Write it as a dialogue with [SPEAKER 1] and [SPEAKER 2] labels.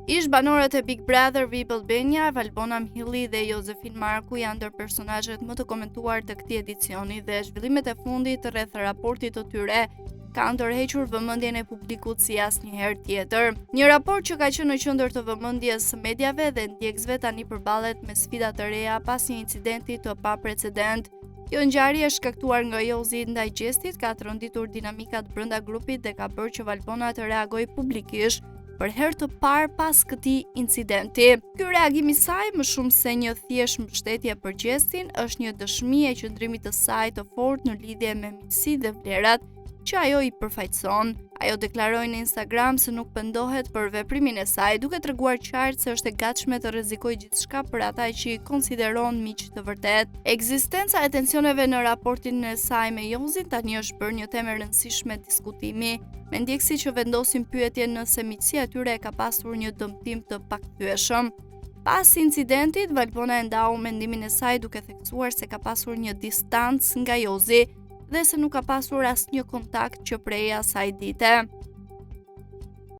[SPEAKER 1] Ish banorët e Big Brother VIP Albania, Valbona Mhilli dhe Josefin Marku janë ndër personazhet më të komentuar të këtij edicioni dhe zhvillimet e fundit rreth raportit të tyre kanë tërhequr vëmendjen e publikut si asnjëherë tjetër. Një raport që ka qenë në qendër të vëmendjes së mediave dhe ndjekësve tani përballet me sfida të reja pas një incidenti të paprecedent. Kjo ngjarje është shkaktuar nga Jozi ndaj Gjestit, ka trondituar dinamikat brenda grupit dhe ka bërë që Valbona të reagojë publikisht për herë të parë pas këtij incidenti. Ky reagim i saj, më shumë se një thjesht mbështetje për Gjestin, është një dëshmi e qëndrimit të saj të fortë në lidhje me miqësi dhe vlerat që ajo i përfaqëson. Ajo deklaroi në Instagram se nuk pendohet për veprimin e saj, duke treguar qartë se është e gatshme të rrezikojë gjithçka për ata që i konsideron miq të vërtet. Ekzistenca e tensioneve në raportin e saj me Jozin tani është bërë një temë e rëndësishme diskutimi, me ndjekësi që vendosin pyetjen nëse miqësia e tyre ka pasur një dëmtim të pakthyeshëm. Pas incidentit, Valbona e ndau mendimin e saj duke theksuar se ka pasur një distancë nga Jozi dhe se nuk ka pasur asnjë kontakt që prej asaj dite.